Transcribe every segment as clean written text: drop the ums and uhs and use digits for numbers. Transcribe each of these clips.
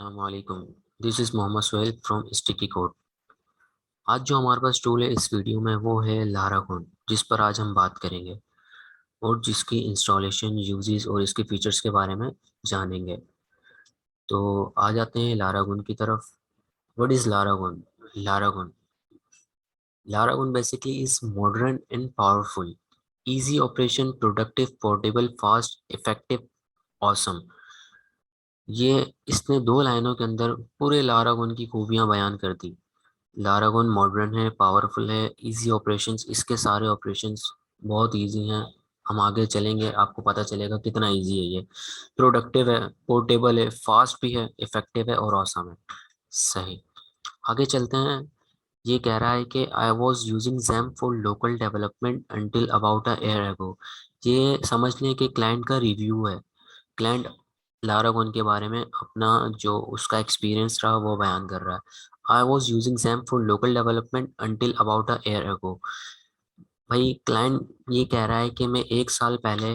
अस्सलामुअलैकुम। This is Mohammad Suhail from Sticky Code. आज जो हमारे पास टूल है इस वीडियो में वो है लारागोन, जिस पर आज हम बात करेंगे और जिसकी इंस्टॉलेशन, यूजेस और इसके फीचर्स के बारे में जानेंगे। तो आ जाते हैं लारागोन की तरफ। What is Laragon? Laragon Laragon basically is modern and powerful, easy operation, productive, portable, fast, effective, awesome. ये इसने दो लाइनों के अंदर पूरे लारागोन की खूबियां बयान कर दी। लारागोन मॉडर्न है, पावरफुल है, इजी ऑपरेशंस, इसके सारे ऑपरेशंस बहुत इजी हैं। हम आगे चलेंगे आपको पता चलेगा कितना इजी है ये। प्रोडक्टिव है, पोर्टेबल है, फास्ट भी है, इफेक्टिव है और औसम है। सही। आगे चलते हैं। ये कह रहा है कि I was using jam for local development until about a year ago. ये समझ लें कि क्लाइंट का रिव्यू है। क्लाइंट लारागोन के बारे में अपना जो उसका एक्सपीरियंस रहा वो बयान कर रहा है। I was using jam for local development until about a year ago. भाई क्लाइंट ये कह रहा है कि मैं एक साल पहले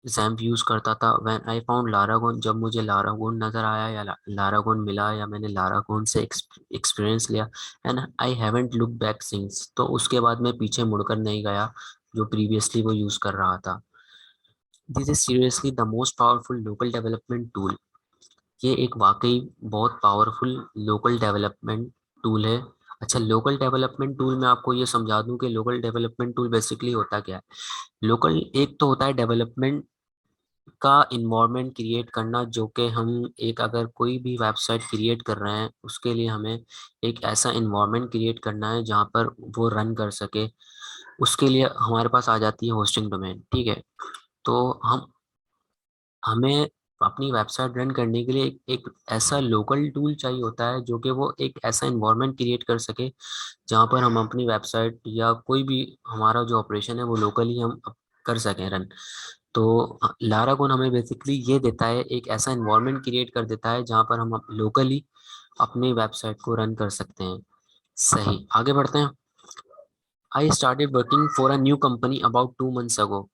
जैम्प यूज़ करता था। व्हेन आई फाउंड लारागोन, जब मुझे लारागोन नज़र आया या लारागोन मिला या मैंने लारागोन से एक्सपीरियंस लिया, and I haven't look back since, तो उसके बाद मैं पीछे मुड़कर नहीं गया जो प्रीवियसली वो यूज़ कर रहा था। This is seriously the most powerful local development tool. ये एक वाकई बहुत पावरफुल लोकल डेवलपमेंट टूल है। अच्छा, लोकल डेवलपमेंट टूल मैं आपको ये समझा दूं कि लोकल डेवलपमेंट टूल बेसिकली होता क्या है। लोकल एक तो होता है डेवलपमेंट का इन्वायरमेंट क्रिएट करना, जो कि हम एक अगर कोई भी वेबसाइट क्रिएट कर रहे हैं उसके लिए हमें एक ऐसा इन्वायरमेंट क्रिएट करना है जहाँ पर वो रन कर सके। उसके लिए हमारे पास आ जाती है होस्टिंग डोमेन। ठीक है। तो हमें अपनी वेबसाइट रन करने के लिए एक ऐसा लोकल टूल चाहिए होता है जो कि वो एक ऐसा इन्वायरमेंट क्रिएट कर सके जहाँ पर हम अपनी वेबसाइट या कोई भी हमारा जो ऑपरेशन है वो लोकली हम कर सकें रन। तो लारागोन हमें बेसिकली ये देता है, एक ऐसा इन्वायरमेंट क्रिएट कर देता है जहाँ पर हम लोकली अपनी वेबसाइट को रन कर सकते हैं। सही। आगे बढ़ते हैं। I started working for a new company about 2 months ago.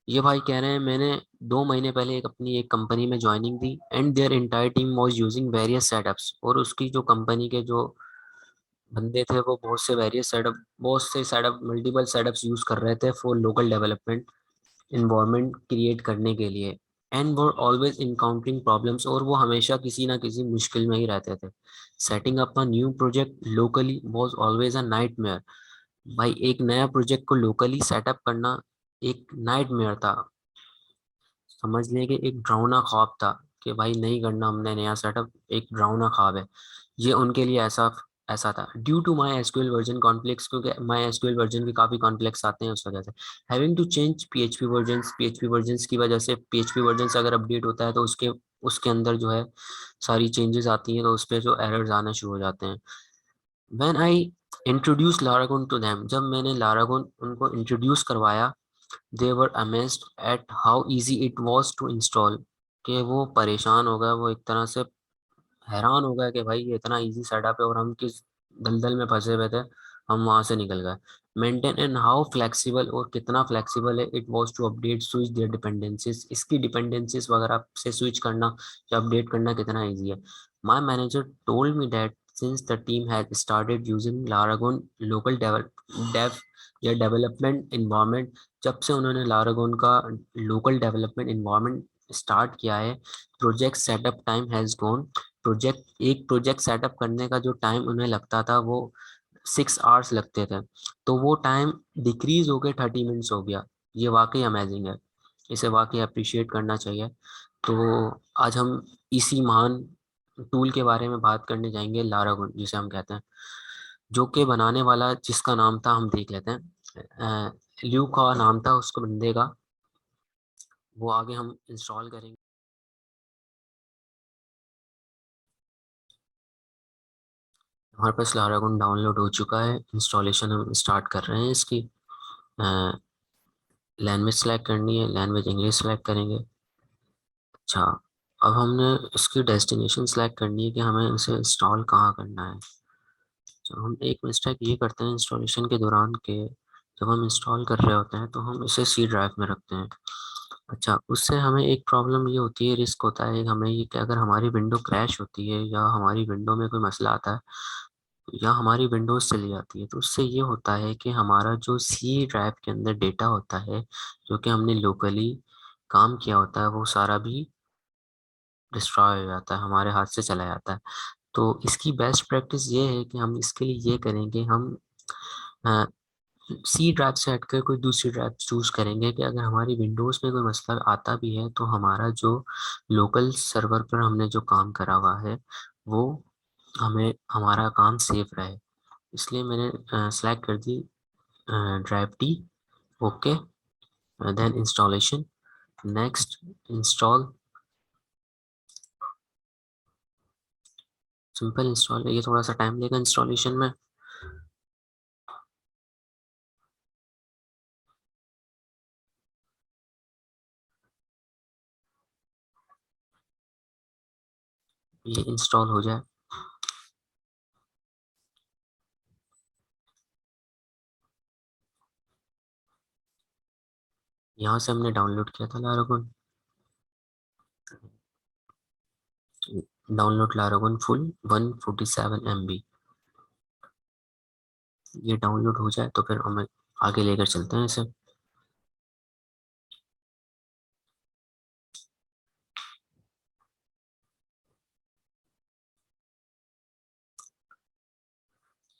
ये भाई कह रहे हैं मैंने 2 महीने पहले अपनी एक कंपनी में joining the, and their entire team was using various setups, और उसकी जो कंपनी के जो बंदे थे वो बहुत से सेटअप मल्टीपल सेटअप्स यूज कर रहे थे for local development environment create करने के लिए। एंड वो ऑलवेज इनकाउंटरिंग प्रॉब्लम्स, और वो हमेशा किसी ना किसी मुश्किल में ही रहते थे। Setting up a new project locally was always a nightmare. भाई एक नया प्रोजेक्ट को लोकली सेटअप करना एक नाइटमेयर था। समझ लें कि एक ड्राउना ख्वाब था कि भाई नहीं करना हमने नया सेटअप, एक ड्राउना ख्वाब है। ये उनके लिए ऐसा ऐसा था। Due to MySQL version conflicts, क्योंकि माई एसक्यूएल वर्जन के काफ़ी कॉन्फ्लिक्ट्स आते हैं उस वजह से। Having to change PHP versions की वजह से, पीएचपी वर्जन्स अगर अपडेट होता है तो उसके उसके अंदर जो है सारी चेंजेस आती हैं, तो उस पर जो एरर्स आना शुरू हो जाते हैं। When I introduce Laragon to them, जब मैंने लारागोन उनको इंट्रोड्यूस करवाया, they were amazed at how easy it was to install. कि वो परेशान हो गए, वो एक तरह से हैरान हो गया कि भाई ये इतना इजी सेटअप है और हम किस दलदल में फंसे हुए थे, हम वहां से निकल गए। मेंटेन एंड हाउ फ्लेक्सिबल, और कितना फ्लेक्सिबल है it was to update switch their dependencies, इसकी डिपेंडेंसीज वगैरह से स्विच करना या अपडेट करना कितना इजी है। My manager told me that since the team had started using Laragon local dev या डेवलपमेंट इन्वायरमेंट, जब से उन्होंने लारागोन का लोकल डेवलपमेंट इन्वायरमेंट स्टार्ट किया है, project setup time has gone. एक प्रोजेक्ट सेटअप करने का जो टाइम उन्हें लगता था वो 6 आवर्स लगते थे, तो वो टाइम डिक्रीज होकर 30 मिनट्स हो गया। ये वाकई अमेजिंग है, इसे वाकई अप्रिशिएट करना चाहिए। तो आज हम इसी महान टूल के बारे में बात करने जाएंगे, लारागुन जिसे हम कहते हैं, जो कि बनाने वाला जिसका नाम था हम देख लेते हैं। ल्यू का नाम था उसको बंदे का, वो आगे हम इंस्टॉल करेंगे। हमारे पास लारागुन डाउनलोड हो चुका है, इंस्टॉलेशन हम स्टार्ट कर रहे हैं इसकी। लैंग्वेज सेलेक्ट करनी है, लैंग्वेज इंग्लिश सेलेक्ट करेंगे। अच्छा, अब हमने इसकी डेस्टिनेशन सेलेक्ट करनी है कि हमें इसे इंस्टॉल कहाँ करना है। तो हम एक मिस्टेक ये करते हैं इंस्टॉलेशन के दौरान के, जब हम इंस्टॉल कर रहे होते हैं तो हम इसे सी ड्राइव में रखते हैं। अच्छा, उससे हमें एक प्रॉब्लम ये होती है, रिस्क होता है हमें ये कि अगर हमारी विंडो क्रैश होती है या हमारी विंडो में कोई मसला आता है या हमारी विंडोज चली जाती है, तो उससे ये होता है कि हमारा जो सी ड्राइव के अंदर डेटा होता है जो कि हमने लोकली काम किया होता है वो सारा भी डिस्ट्रॉय हो जाता है, हमारे हाथ से चला जाता है। तो इसकी बेस्ट प्रैक्टिस ये है कि हम इसके लिए ये करेंगे, हम सी ड्राइव से हटकर कोई दूसरी ड्राइव चूज करेंगे कि अगर हमारी विंडोज़ में कोई मसला आता भी है तो हमारा जो लोकल सर्वर पर हमने जो काम करा हुआ है वो हमें हमारा काम सेफ रहे। इसलिए मैंने सेलेक्ट कर दी drive T. Okay, then installation, next, install, simple install. ये थोड़ा सा टाइम लेगा इंस्टॉलेशन में। ये इंस्टॉल हो जाए। यहाँ से हमने डाउनलोड किया था लारागुन, डाउनलोड लारागुन फुल 147 MB। ये डाउनलोड हो जाए तो फिर हमें आगे लेकर चलते हैं इसे।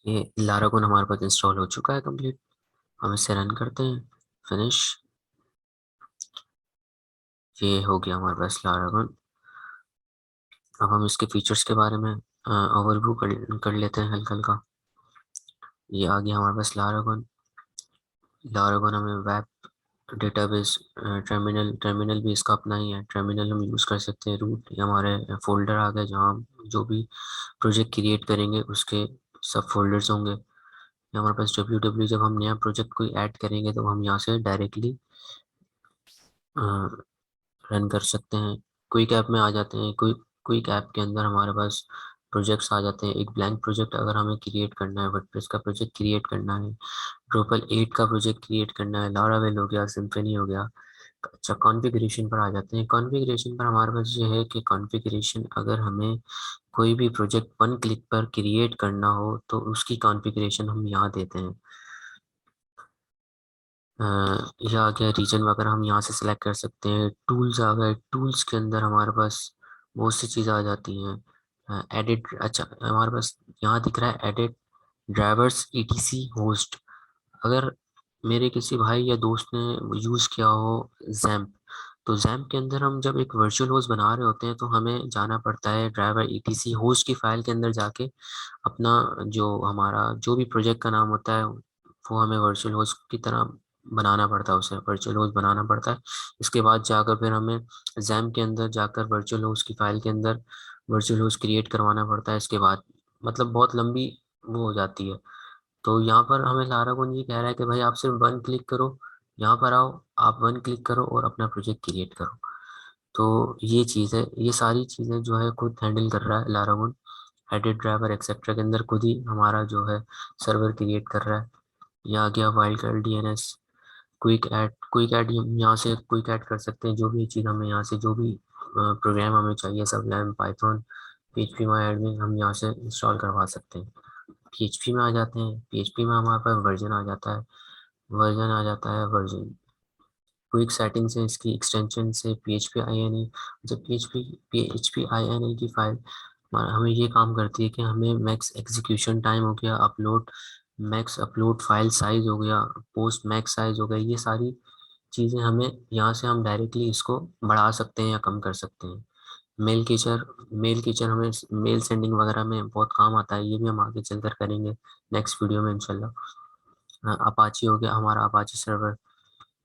ये लारागुन हमारे पास इंस्टॉल हो चुका है कंप्लीट। हम इसे रन करते हैं, फिनिश। ये हो गया हमारे पास लारागुन। अब हम इसके फीचर्स के बारे में ओवरव्यू कर लेते हैं हल्का हल्का। ये आ गया हमारे पास लारागुन। लारागुन हमें वेब डेटाबेस, टर्मिनल, टर्मिनल भी इसका अपना ही है, टर्मिनल हम यूज़ कर सकते हैं। रूट, ये हमारे फोल्डर आ गए जहाँ हम जो भी प्रोजेक्ट क्रिएट करेंगे उसके सब फोल्डर्स होंगे। ये हमारे पास www, जब हम नया प्रोजेक्ट कोई ऐड करेंगे तो हम यहाँ से डायरेक्टली रन कर सकते हैं। क्विक ऐप में आ जाते हैं। क्विक ऐप के अंदर हमारे पास प्रोजेक्ट्स आ जाते हैं। एक ब्लैंक प्रोजेक्ट अगर हमें क्रिएट करना है, वर्डप्रेस का प्रोजेक्ट क्रिएट करना है, ड्रूपल 8 का प्रोजेक्ट क्रिएट करना है, लारावेल हो गया, सिम्फनी हो गया। अच्छा, कॉन्फ़िगरेशन पर आ जाते हैं। कॉन्फ़िगरेशन पर हमारे पास ये है कि कॉन्फ़िगरेशन अगर हमें कोई भी प्रोजेक्ट वन क्लिक पर क्रिएट करना हो तो उसकी कॉन्फ़िगरेशन हम यहाँ देते हैं। यह आ गया रीजन वगैरह, हम यहाँ से सिलेक्ट कर सकते हैं। टूल्स आ गए, टूल्स के अंदर हमारे पास बहुत सी चीज़ें आ जाती हैं। एडिट, अच्छा हमारे पास यहाँ दिख रहा है एडिट ड्राइवर्स ईटीसी होस्ट। अगर मेरे किसी भाई या दोस्त ने यूज़ किया हो जैम्प, तो जैम्प के अंदर हम जब एक वर्चुअल होस्ट बना रहे होते हैं तो हमें जाना पड़ता है ड्राइवर ईटीसी होस्ट की फाइल के अंदर जाके अपना जो हमारा जो भी प्रोजेक्ट का नाम होता है वो हमें वर्चुअल होस्ट की तरह बनाना पड़ता है, उसे वर्चुअल होस्ट बनाना पड़ता है। इसके बाद जाकर फिर हमें जैम के अंदर जाकर वर्चुअल होस्ट की फाइल के अंदर वर्चुअल होस्ट क्रिएट करवाना पड़ता है। इसके बाद मतलब बहुत लंबी वो हो जाती है। तो यहाँ पर हमें लारागुन ये कह रहा है कि भाई आप सिर्फ वन क्लिक करो, यहाँ पर आओ, आप वन क्लिक करो और अपना प्रोजेक्ट क्रिएट करो। तो ये चीज़ है, ये सारी चीज़ें जो है खुद हैंडल कर रहा है लारागुन। एडिट ड्राइवर एक्सेट्रा के अंदर खुद ही हमारा जो है सर्वर क्रिएट कर रहा है। ये आ गया wild card DNS. Quick add यहाँ से क्विक ऐड कर सकते हैं। जो भी चीज़ हमें यहाँ से जो भी प्रोग्राम हमें चाहिए, सब LAMP, Python, phpMyAdmin हम यहाँ से इंस्टॉल करवा सकते हैं। पीएचपी में आ जाते हैं। पीएचपी में हमारे पास वर्जन आ जाता है, वर्जन आ जाता है वर्जन। क्विक सेटिंग से इसकी एक्सटेंशन से PHP INE, जब PHP INE की फाइल हमें ये काम करती है कि हमें मैक्स एग्जीक्यूशन टाइम हो गया, upload max upload file size हो गया, पोस्ट मैक्स साइज हो गया, ये सारी चीज़ें हमें यहाँ से हम डायरेक्टली इसको बढ़ा सकते हैं या कम कर सकते हैं। मेल कीचर हमें मेल सेंडिंग वगैरह में बहुत काम आता है, ये भी हम आगे चलकर करेंगे नेक्स्ट वीडियो में इंशाल्लाह। अपाची हो गया हमारा, Apache server,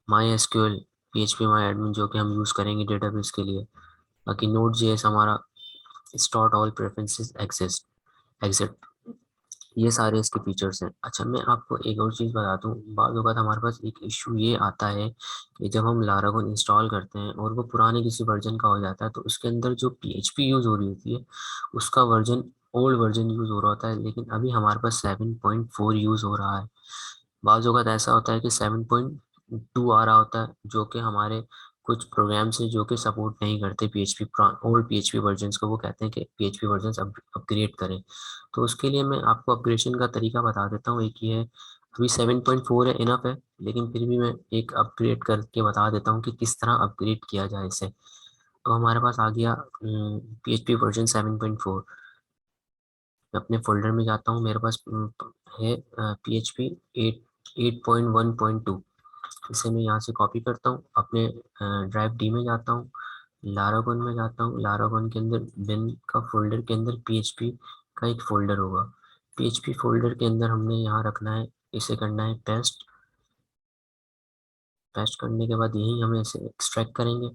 my SQL, PHP my admin जो कि हम यूज़ करेंगे डेटाबेस के लिए। बाकी नोड जेएस हमारा, start all preferences exist, exit, ये सारे इसके फीचर्स हैं। अच्छा, मैं आपको एक और चीज़ बता दूँ, बाद वक़्त हमारे पास एक इशू ये आता है कि जब हम लारागुन इंस्टॉल करते हैं और वो पुराने किसी वर्जन का हो जाता है तो उसके अंदर जो PHP यूज़ हो रही होती है उसका वर्जन ओल्ड वर्जन यूज़ हो रहा होता है, लेकिन अभी हमारे पास 7.4 यूज़ हो रहा है। बाज़ वक़्त ऐसा होता है कि 7.2 आ रहा होता है जो कि हमारे कुछ प्रोग्राम्स हैं जो कि सपोर्ट नहीं करते पीएचपी ओल्ड पीएचपी वर्जन्स को, वो कहते हैं कि पीएचपी वर्जन्स अपग्रेड करें। तो उसके लिए मैं आपको अपग्रेडेशन का तरीका बता देता हूँ। एक ये है, अभी 7.4 है, इनफ है, लेकिन फिर भी मैं एक अपग्रेड करके बता देता हूँ कि किस तरह अपग्रेड किया जाए इसे। तो हमारे पास आ गया पीएचपी वर्जन 7.4। मैं अपने फोल्डर में जाता हूँ, मेरे पास है पीएचपी 8.1.2। इसे मैं यहाँ से कॉपी करता हूँ, अपने ड्राइव डी में जाता हूँ, लारागोन में जाता हूँ। लारागोन के अंदर बिन का फोल्डर के अंदर पीएचपी का एक फोल्डर होगा। पीएचपी फोल्डर के अंदर हमने यहाँ रखना है, इसे करना है पेस्ट। पेस्ट करने के बाद यही हमें इसे एक्सट्रैक्ट करेंगे।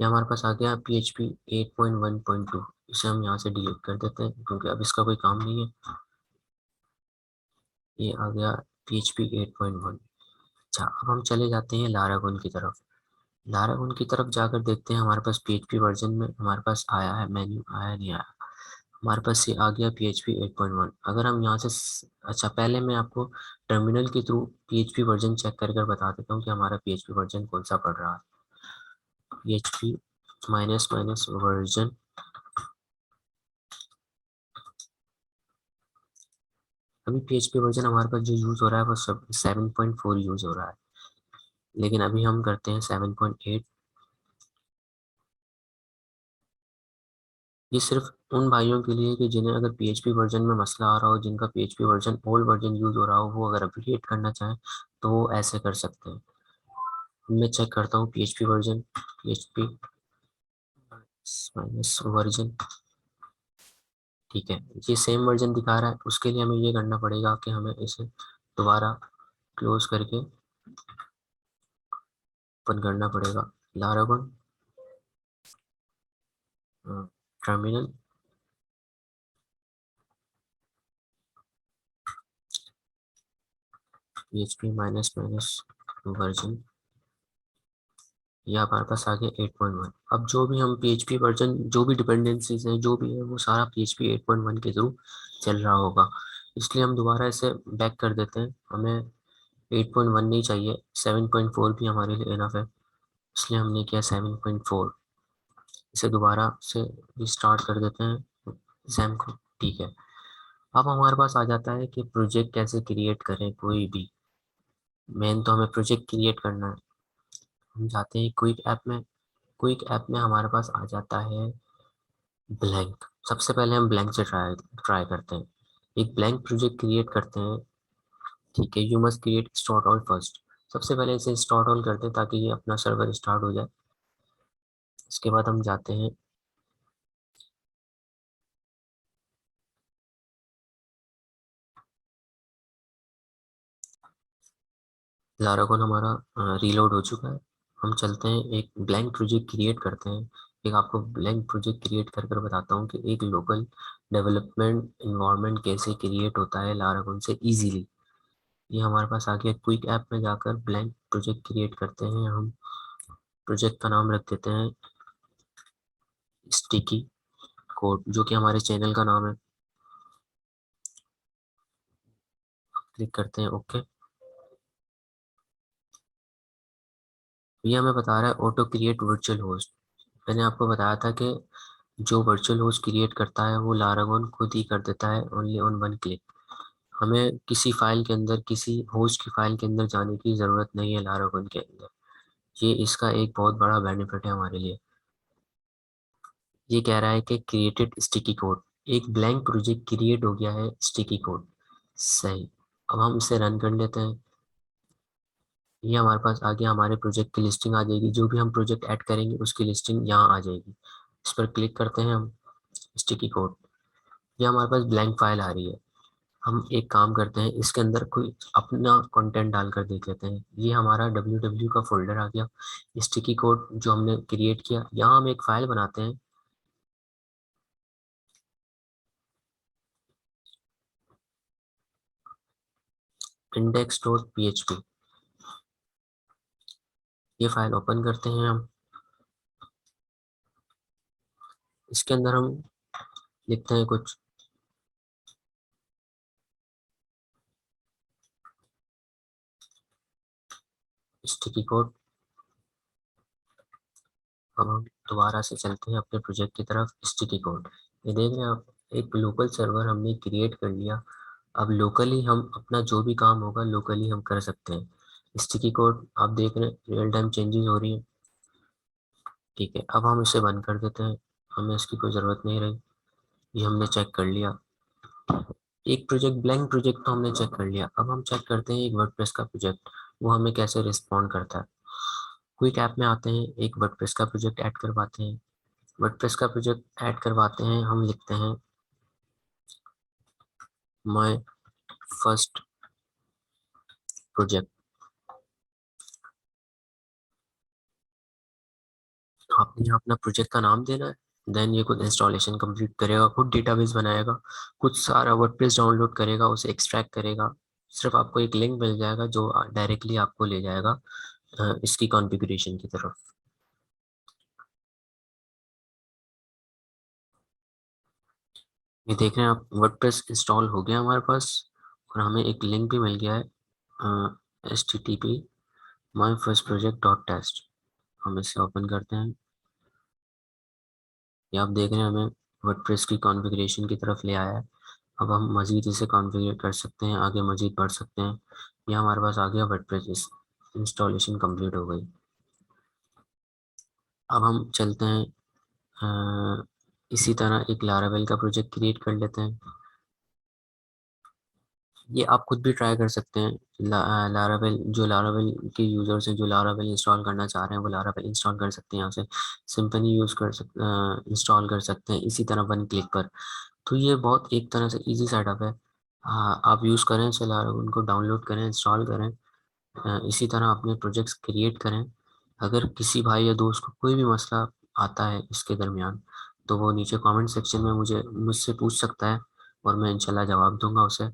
ये हमारे पास आ गया पीएचपी 8.1.2। इसे हम यहाँ से डिलीट कर देते हैं क्योंकि अब इसका कोई काम नहीं है। ये आ गया पीएचपी 8.1। अच्छा, अब हम चले जाते हैं लारागोन की तरफ। लारागोन की तरफ जाकर देखते हैं हमारे पास पीएचपी वर्जन में हमारे पास आया है, मेन्यू आया नहीं आया। हमारे पास ये आ गया पीएचपी 8.1। अगर हम यहाँ से अच्छा, पहले मैं आपको टर्मिनल के थ्रू पीएचपी वर्जन चेक कर कर बता देता हूँ कि हमारा पीएचपी वर्जन कौन सा पड़ रहा है। पीएचपी माइनस माइनस वर्जन, अभी पीएचपी वर्जन हमारे पास जो यूज हो रहा है वो सब 7.4 यूज हो रहा है, लेकिन अभी हम करते हैं 7.8। ये सिर्फ उन भाइयों के लिए कि जिन्हें अगर पीएचपी वर्जन में मसला आ रहा हो, जिनका PHP version old version use हो रहा हो, वो अगर अपडेट करना चाहें तो वो ऐसे कर सकते हैं। मैं चेक करता हूँ PHP version, PHP minus version, ठीक है, ये सेम वर्जन दिखा रहा है। उसके लिए हमें ये करना पड़ेगा कि हमें इसे दोबारा क्लोज करके ओपन करना पड़ेगा। Laragon terminal, PHP minus minus version, ये हमारे पास आ गया 8.1। अब जो भी हम पीएचपी वर्जन, जो भी डिपेंडेंसीज हैं, जो भी है, वो सारा पीएचपी 8.1 के थ्रू चल रहा होगा। इसलिए हम दोबारा इसे बैक कर देते हैं। हमें 8.1 नहीं चाहिए, 7.4 भी हमारे लिए इनफ है, इसलिए हमने किया 7.4। इसे दोबारा से रिस्टार्ट कर देते हैं एग्जाम को, ठीक है। अब हमारे पास आ जाता है कि प्रोजेक्ट कैसे क्रिएट करें कोई भी। मेन तो हमें प्रोजेक्ट क्रिएट करना है। हम जाते हैं क्विक ऐप में। क्विक ऐप में हमारे पास आ जाता है ब्लैंक। सबसे पहले हम ब्लैंक से ट्राई ट्राई करते हैं, एक ब्लैंक प्रोजेक्ट क्रिएट करते हैं, ठीक है। You must create start all first. सबसे पहले इसे स्टार्ट ऑल करते हैं ताकि ये अपना सर्वर स्टार्ट हो जाए। इसके बाद हम जाते हैं लारागोन, हमारा रीलोड हो चुका है। हम चलते हैं एक ब्लैंक प्रोजेक्ट क्रिएट करते हैं। एक आपको ब्लैंक प्रोजेक्ट क्रिएट कर कर बताता हूँ कि एक लोकल डेवलपमेंट इन्वायरमेंट कैसे क्रिएट होता है लारागोन से इजीली। ये हमारे पास आ गया। क्विक ऐप में जाकर ब्लैंक प्रोजेक्ट क्रिएट करते हैं हम। प्रोजेक्ट का नाम रख देते हैं स्टिकी कोड, जो कि हमारे चैनल का नाम है। क्लिक करते हैं ओके। ये हमें बता रहा है ऑटो क्रिएट वर्चुअल होस्ट। मैंने आपको बताया था कि जो वर्चुअल होस्ट क्रिएट करता है वो लारागोन खुद ही कर देता है, ओनली ऑन वन क्लिक। हमें किसी फाइल के अंदर, किसी होस्ट की फाइल के अंदर जाने की ज़रूरत नहीं है लारागोन के अंदर। ये इसका एक बहुत बड़ा बेनिफिट है हमारे लिए। ये कह रहा है कि क्रिएटेड स्टिकी कोड, एक ब्लैंक प्रोजेक्ट क्रिएट हो गया है स्टिकी कोड, सही। अब हम इसे रन कर लेते हैं। ये हमारे पास आ गया, हमारे प्रोजेक्ट की लिस्टिंग आ जाएगी। जो भी हम प्रोजेक्ट ऐड करेंगे उसकी लिस्टिंग यहाँ आ जाएगी। इस पर क्लिक करते हैं हम, स्टिकी कोड, ये हमारे पास ब्लैंक फाइल आ रही है। हम एक काम करते हैं, इसके अंदर कोई अपना कंटेंट डालकर देख लेते हैं। ये हमारा www का फोल्डर आ गया। स्टिकी कोड जो हमने क्रिएट किया, यहाँ हम एक फाइल बनाते हैं, index.php। ये फाइल ओपन करते हैं हम। इसके अंदर हम लिखते हैं कुछ स्टिकी कोड, अब हम दोबारा से चलते हैं अपने प्रोजेक्ट की तरफ। स्टिकी कोड, ये देख रहे हैं आप, एक लोकल सर्वर हमने क्रिएट कर लिया। अब लोकली हम अपना जो भी काम होगा लोकली हम कर सकते हैं। स्टिकी कोड आप देख रहे हैं रियल टाइम चेंजेस हो रही है। ठीक है, अब हम इसे बंद कर देते हैं, हमें इसकी कोई ज़रूरत नहीं रही। ये हमने चेक कर लिया, एक प्रोजेक्ट ब्लैंक प्रोजेक्ट तो हमने चेक कर लिया। अब हम चेक करते हैं एक वर्डप्रेस का प्रोजेक्ट, वो हमें कैसे रिस्पॉन्ड करता है। क्विक ऐप में आते हैं, एक वर्डप्रेस का प्रोजेक्ट ऐड करवाते हैं। वर्डप्रेस का प्रोजेक्ट ऐड करवाते हैं, हम लिखते हैं माय फर्स्ट प्रोजेक्ट। आपने यहाँ अपना प्रोजेक्ट का नाम देना है, देन ये खुद इंस्टॉलेशन कंप्लीट करेगा, खुद डेटाबेस बनाएगा, खुद सारा वर्डप्रेस डाउनलोड करेगा, उसे एक्सट्रैक्ट करेगा। सिर्फ आपको एक लिंक मिल जाएगा जो डायरेक्टली आपको ले जाएगा इसकी कॉन्फ़िगरेशन की तरफ। ये देख रहे हैं आप, वर्डप्रेस इंस्टॉल हो गया हमारे पास और हमें एक लिंक भी मिल गया है, http my first project dot test. हम इसे ओपन करते हैं। ये आप देख रहे हैं हमें वर्डप्रेस की कॉन्फ़िगरेशन की तरफ ले आया है। अब हम मज़ीद इसे कॉन्फ़िगर कर सकते हैं, आगे मज़ीद बढ़ सकते हैं। ये हमारे पास आ गया वर्डप्रेस, इंस्टॉलेशन कंप्लीट हो गई। अब हम चलते हैं इसी तरह एक लारावेल का प्रोजेक्ट क्रिएट कर लेते हैं। ये आप खुद भी ट्राई कर सकते हैं। लारावेल, जो लारावेल के यूजर्स हैं जो लारावेल इंस्टॉल करना चाह रहे हैं वो लारावेल इंस्टॉल कर सकते हैं यहाँ से। सिंपली यूज़ कर सकते, इंस्टॉल कर सकते हैं इसी तरह वन क्लिक पर। तो ये बहुत एक तरह से इजी सेटअप है। आप यूज़ करें इसे, लारावेल उनको डाउनलोड करें, इंस्टॉल करें, इसी तरह अपने प्रोजेक्ट्स क्रिएट करें। अगर किसी भाई या दोस्त को कोई भी मसला आता है इसके दरमियान, तो वो नीचे कमेंट सेक्शन में मुझसे पूछ सकता है और मैं इंशाल्लाह जवाब दूंगा उसे।